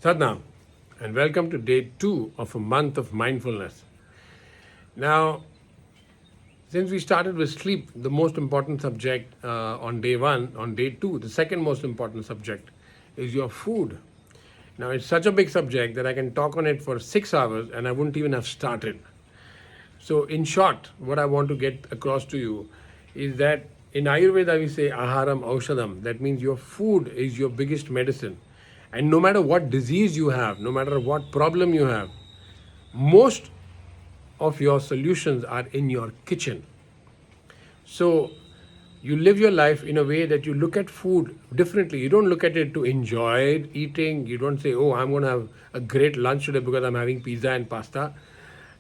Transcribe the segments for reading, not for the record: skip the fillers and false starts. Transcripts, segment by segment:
Sadnam, and welcome to day 2 of a month of mindfulness. Now, since we started with sleep, the most important subject on day 1, on day 2, the second most important subject is your food. Now, it's such a big subject that I can talk on it for 6 hours and I wouldn't even have started. So, in short, what I want to get across to you is that in Ayurveda we say aharam aushadam. That means your food is your biggest medicine. And no matter what disease you have, no matter what problem you have, most of your solutions are in your kitchen. So you live your life in a way that you look at food differently. You don't look at it to enjoy eating. You don't say, oh, I'm going to have a great lunch today because I'm having pizza and pasta.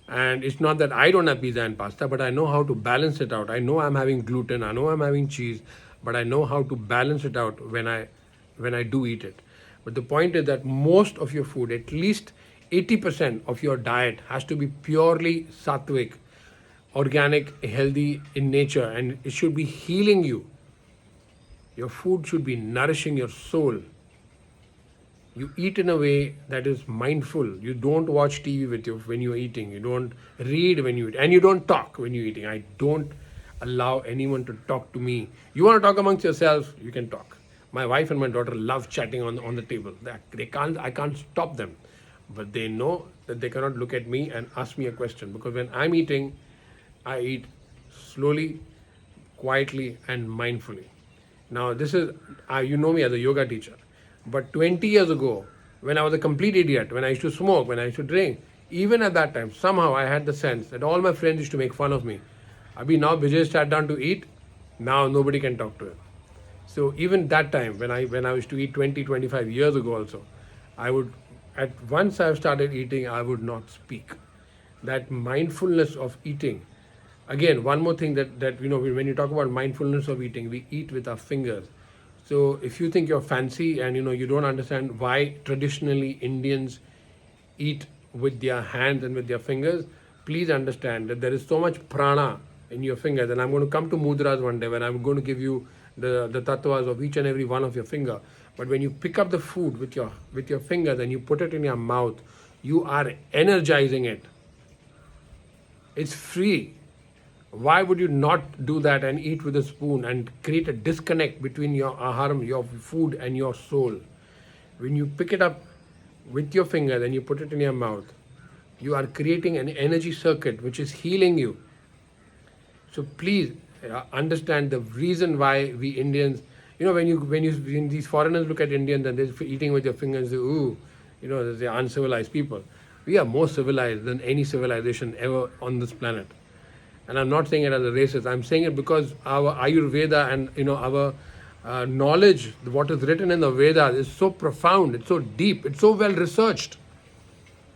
And it's not that I don't have pizza and pasta, but I know how to balance it out. I know I'm having gluten, I know I'm having cheese, but I know how to balance it out when I do eat it. But the point is that most of your food, at least 80% of your diet, has to be purely sattvic, organic, healthy in nature, and it should be healing you. Your food should be nourishing your soul. You eat in a way that is mindful. You don't watch TV with you when you're eating. You don't read when you eat, and you don't talk when you're eating. I don't allow anyone to talk to me. You want to talk amongst yourselves, you can talk. My wife and my daughter love chatting on the table. I can't stop them, but they know that they cannot look at me and ask me a question, because when I'm eating, I eat slowly, quietly, and mindfully. Now, this is, you know me as a yoga teacher. But 20 years ago, when I was a complete idiot, when I used to smoke, when I used to drink, even at that time, somehow I had the sense that all my friends used to make fun of me. Abhi, now Bijay sat down to eat, now nobody can talk to him. So even that time, when I used to eat 20, 25 years ago also, I would, at once I started eating, I would not speak. That mindfulness of eating. Again, one more thing that when you talk about mindfulness of eating, we eat with our fingers. So if you think you're fancy and you don't understand why traditionally Indians eat with their hands and with their fingers, please understand that there is so much prana in your fingers. And I'm going to come to mudras one day when I'm going to give you the tattvas of each and every one of your finger. But when you pick up the food with your fingers and you put it in your mouth, you are energizing it. It's free. Why would you not do that and eat with a spoon and create a disconnect between your aharam, your food, and your soul? When you pick it up with your finger and you put it in your mouth, you are creating an energy circuit which is healing you. So please understand the reason why we Indians, when these foreigners look at Indians and they're eating with their fingers, they, ooh, they're uncivilized people. We are more civilized than any civilization ever on this planet. And I'm not saying it as a racist. I'm saying it because our Ayurveda and our knowledge, what is written in the Vedas, is so profound. It's so deep. It's so well researched.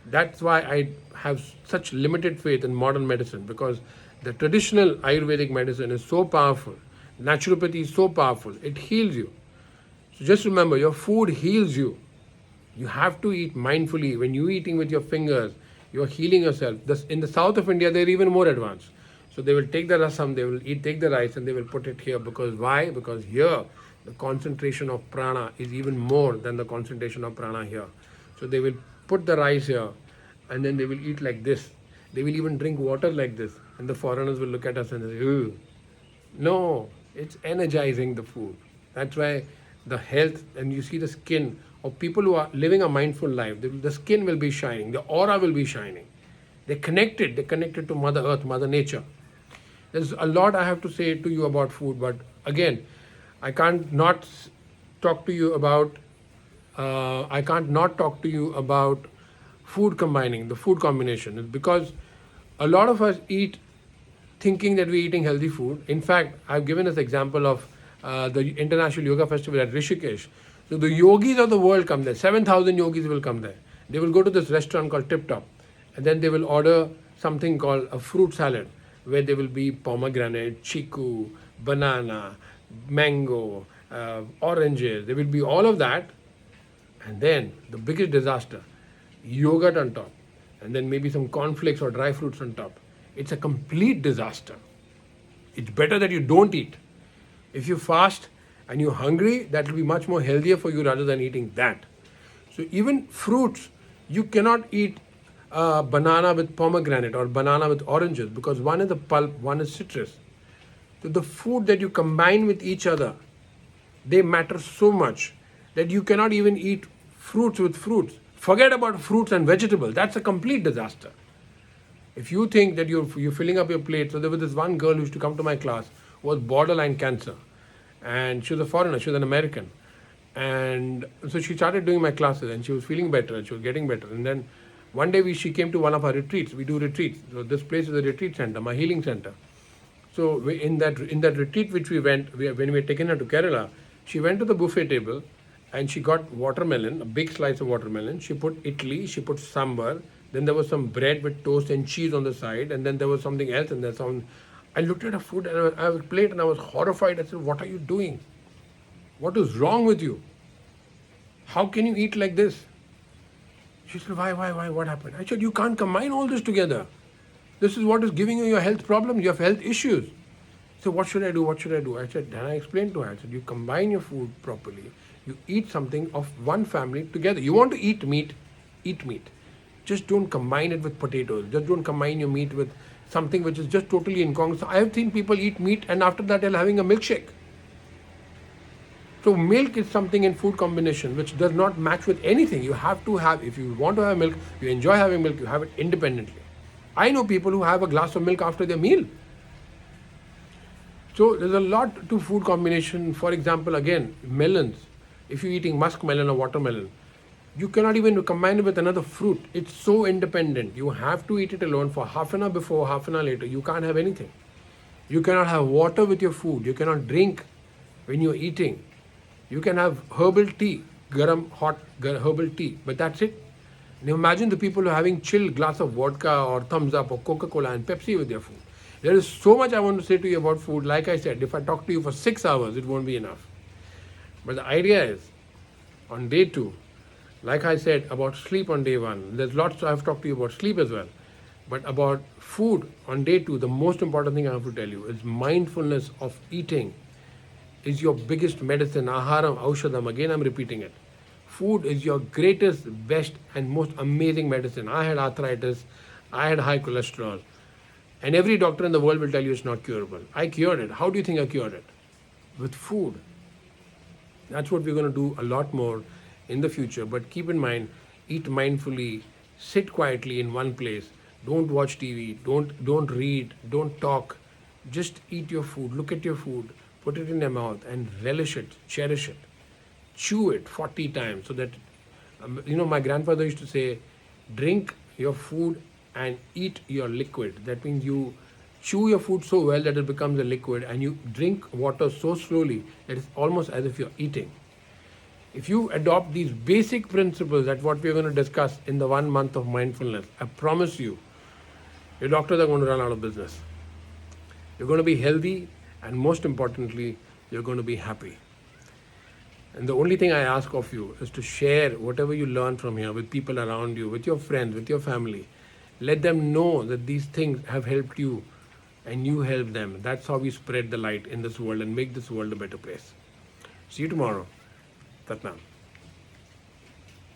That's why I have such limited faith in modern medicine, because the traditional Ayurvedic medicine is so powerful. Naturopathy is so powerful. It heals you. So just remember, your food heals you. You have to eat mindfully. When you're eating with your fingers, you're healing yourself. In the south of India, they're even more advanced. So they will take the rasam, they will take the rice, and they will put it here. Because why? Because here the concentration of prana is even more than the concentration of prana here. So they will put the rice here, and then they will eat like this. They will even drink water like this. And the foreigners will look at us and say, "Ew." No, it's energizing the food. That's why the health, and you see the skin of people who are living a mindful life, the skin will be shining, the aura will be shining. They're connected to Mother Earth, Mother Nature. There's a lot I have to say to you about food, but again, I can't not talk to you about food combining, the food combination. It's because a lot of us eat thinking that we're eating healthy food. In fact, I've given this example of the International Yoga Festival at Rishikesh. So the yogis of the world come there. 7,000 yogis will come there. They will go to this restaurant called Tip Top, and then they will order something called a fruit salad, where there will be pomegranate, chiku, banana, mango, oranges. There will be all of that. And then the biggest disaster, yogurt on top, and then maybe some cornflakes or dry fruits on top. It's a complete disaster. It's better that you don't eat. If you fast and you're hungry, that will be much more healthier for you rather than eating that. So even fruits, you cannot eat banana with pomegranate or banana with oranges because one is a pulp, one is citrus. So the food that you combine with each other, they matter so much that you cannot even eat fruits with fruits. Forget about fruits and vegetables. That's a complete disaster. If you think that you're filling up your plate, so there was this one girl who used to come to my class who was borderline cancer, and she was a foreigner, she was an American, and so she started doing my classes, and she was feeling better, and she was getting better, and then one day she came to one of our retreats. We do retreats. So this place is a retreat center, my healing center. So in that retreat which we went, when we had taken her to Kerala, she went to the buffet table and she got watermelon, a big slice of watermelon. She put idli, she put sambar, then there was some bread with toast and cheese on the side, and then there was something else, and there's some. I looked at her food and I was plate and I was horrified. I said, "What are you doing? What is wrong with you? How can you eat like this?" She said, why, what happened? I said, you can't combine all this together. This is what is giving you your health problems, you have health issues. So what should I do, what should I do? I said, then I explained to her, I said, you combine your food properly. You eat something of one family together. You want to eat meat, eat meat. Just don't combine it with potatoes. Just don't combine your meat with something which is just totally incongruous. I have seen people eat meat and after that they're having a milkshake. So milk is something in food combination which does not match with anything. You have to have, if you want to have milk, you enjoy having milk, you have it independently. I know people who have a glass of milk after their meal. So there's a lot to food combination. For example, again, melons. If you're eating musk melon or watermelon, you cannot even combine it with another fruit. It's so independent. You have to eat it alone for half an hour before, half an hour later. You can't have anything. You cannot have water with your food. You cannot drink when you're eating. You can have herbal tea, garam, hot herbal tea, but that's it. Now imagine the people who are having chilled glass of vodka or Thumbs Up or Coca-Cola and Pepsi with their food. There is so much I want to say to you about food. Like I said, if I talk to you for 6 hours, it won't be enough. But the idea is, on day 2, like I said about sleep on day 1, there's lots I've talked to you about sleep as well. But about food on day 2, the most important thing I have to tell you is mindfulness of eating is your biggest medicine. Aharam, aushadam, again I'm repeating it. Food is your greatest, best and most amazing medicine. I had arthritis, I had high cholesterol, and every doctor in the world will tell you it's not curable. I cured it. How do you think I cured it? With food. That's what we're going to do a lot more in the future. But keep in mind, eat mindfully, sit quietly in one place. Don't watch TV, don't read, don't talk. Just eat your food, look at your food, put it in your mouth and relish it, cherish it. Chew it 40 times so that, my grandfather used to say, drink your food and eat your liquid. That means you chew your food so well that it becomes a liquid, and you drink water so slowly that it's almost as if you're eating. If you adopt these basic principles, that's what we're going to discuss in the 1 month of mindfulness, I promise you, your doctors are going to run out of business. You're going to be healthy, and most importantly, you're going to be happy. And the only thing I ask of you is to share whatever you learn from here with people around you, with your friends, with your family. Let them know that these things have helped you and you help them. That's how we spread the light in this world and make this world a better place. See you tomorrow. Tatnam.